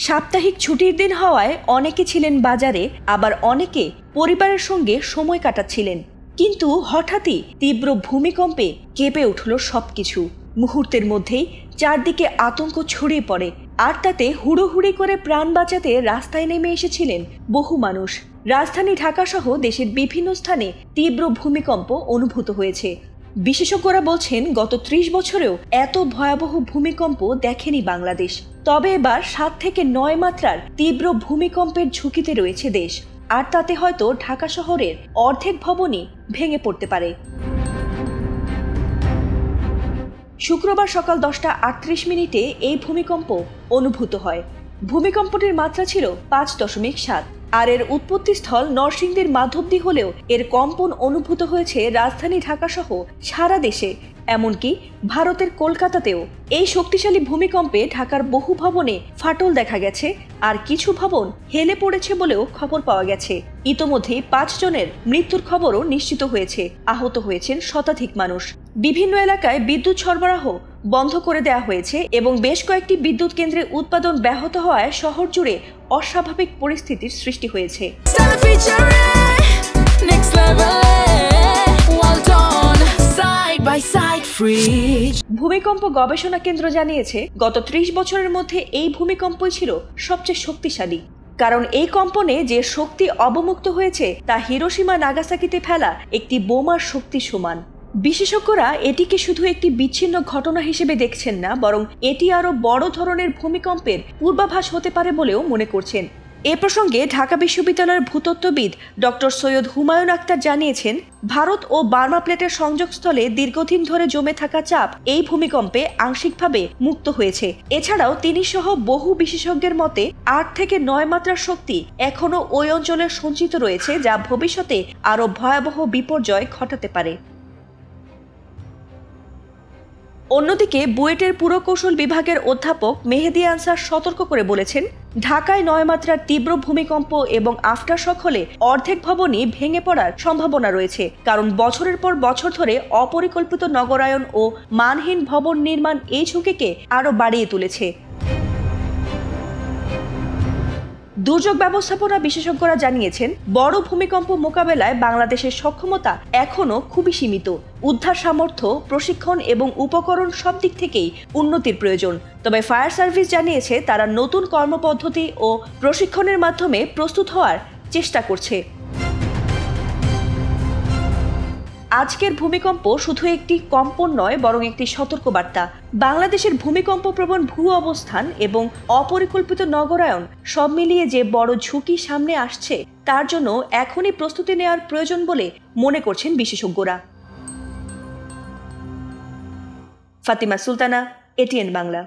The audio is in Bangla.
সাপ্তাহিক ছুটির দিন হওয়ায় অনেকে ছিলেন বাজারে, আবার অনেকে পরিবারের সঙ্গে সময় কাটাচ্ছিলেন। কিন্তু হঠাৎই তীব্র ভূমিকম্পে কেঁপে উঠল সবকিছু। মুহূর্তের মধ্যেই চারদিকে আতঙ্ক ছড়িয়ে পড়ে, আর তাতে হুড়োহুড়ি করে প্রাণ বাঁচাতে রাস্তায় নেমে এসেছিলেন বহু মানুষ। রাজধানী ঢাকা সহ দেশের বিভিন্ন স্থানে তীব্র ভূমিকম্প অনুভূত হয়েছে। বিশেষজ্ঞরা বলছেন, গত ৩০ বছরেও এত ভয়াবহ ভূমিকম্প দেখেনি বাংলাদেশ। তবে এবার ৭ থেকে ৯ মাত্রার তীব্র ভূমিকম্পের ঝুঁকিতে রয়েছে দেশ, আর তাতে হয়তো ঢাকা শহরের অর্ধেক ভবনই ভেঙে পড়তে পারে। শুক্রবার সকাল 10টা ৩৮ এই ভূমিকম্প অনুভূত হয়। ভূমিকম্পটির মাত্রা ছিল ৫.৭, আর এর উৎপত্তিস্থল নরসিংদীর মাধবদী হলেও এর কম্পন অনুভূত হয়েছে রাজধানী ঢাকা সহ সারা দেশে, এমনকি ভারতের কলকাতাতেও। এই শক্তিশালী ভূমিকম্পে ঢাকার বহু ভবনে ফাটল দেখা গেছে, আর কিছু ভবন হেলে পড়েছে বলেও খবর পাওয়া গেছে। ইতোমধ্যেই ৫ জনের মৃত্যুর খবরও নিশ্চিত হয়েছে। আহত হয়েছেন শতাধিক মানুষ। বিভিন্ন এলাকায় বিদ্যুৎ সরবরাহ বন্ধ করে দেওয়া হয়েছে এবং বেশ কয়েকটি বিদ্যুৎ কেন্দ্রে উৎপাদন ব্যাহত হওয়ায় শহর জুড়ে অস্বাভাবিক পরিস্থিতির সৃষ্টি হয়েছে। ভূমিকম্প গবেষণা কেন্দ্র জানিয়েছে, গত ৩০ বছরের মধ্যে এই ভূমিকম্পই ছিল সবচেয়ে শক্তিশালী। কারণ এই কম্পনে যে শক্তি অবমুক্ত হয়েছে তা হিরোশিমা নাগাসাকিতে ফেলা একটি বোমার শক্তি সমান। বিশেষজ্ঞরা এটিকে শুধু একটি বিচ্ছিন্ন ঘটনা হিসেবে দেখছেন না, বরং এটি আরও বড় ধরনের ভূমিকম্পের পূর্বাভাস হতে পারে বলেও মনে করছেন। এ প্রসঙ্গে ঢাকা বিশ্ববিদ্যালয়ের ভূতত্ত্ববিদ ডক্টর সৈয়দ হুমায়ুন আক্তার জানিয়েছেন, ভারত ও বার্মা প্লেটের সংযোগস্থলে দীর্ঘদিন ধরে জমে থাকা চাপ এই ভূমিকম্পে আংশিকভাবে মুক্ত হয়েছে। এছাড়াও তিনি সহ বহু বিশেষজ্ঞের মতে ৮ থেকে ৯ মাত্রার শক্তি এখনও ওই অঞ্চলে সঞ্চিত রয়েছে, যা ভবিষ্যতে আরও ভয়াবহ বিপর্যয় ঘটাতে পারে। অন্যদিকে বুয়েটের পুরকৌশল বিভাগের অধ্যাপক মেহেদী আনসার সতর্ক করে বলেছেন, ঢাকায় ৯ মাত্রার তীব্র ভূমিকম্প এবং আফটারশক হলে অর্ধেক ভবনই ভেঙে পড়ার সম্ভাবনা রয়েছে। কারণ বছরের পর বছর ধরে অপরিকল্পিত নগরায়ন ও মানহীন ভবন নির্মাণ এই ঝুঁকিকে আরও বাড়িয়ে তুলেছে। দুর্যোগ ব্যবস্থাপনা বিশেষজ্ঞরা জানিয়েছেন, বড় ভূমিকম্প মোকাবেলায় বাংলাদেশের সক্ষমতা এখনও খুবই সীমিত। উদ্ধার সামর্থ্য, প্রশিক্ষণ এবং উপকরণ সব দিক থেকেই উন্নতির প্রয়োজন। তবে ফায়ার সার্ভিস জানিয়েছে, তারা নতুন কর্মপদ্ধতি ও প্রশিক্ষণের মাধ্যমে প্রস্তুত হওয়ার চেষ্টা করছে। আজকের ভূমিকম্প শুধু একটি কম্পন নয়, বরং একটি সতর্কবার্তা। বাংলাদেশের ভূমিকম্প প্রবণ ভূ অবস্থান এবং অপরিকল্পিত নগরায়ন সব মিলিয়ে যে বড় ঝুঁকি সামনে আসছে, তার জন্য এখনই প্রস্তুতি নেওয়ার প্রয়োজন বলে মনে করছেন বিশেষজ্ঞরা। ফাতিমা সুলতানা, এটিএন বাংলা।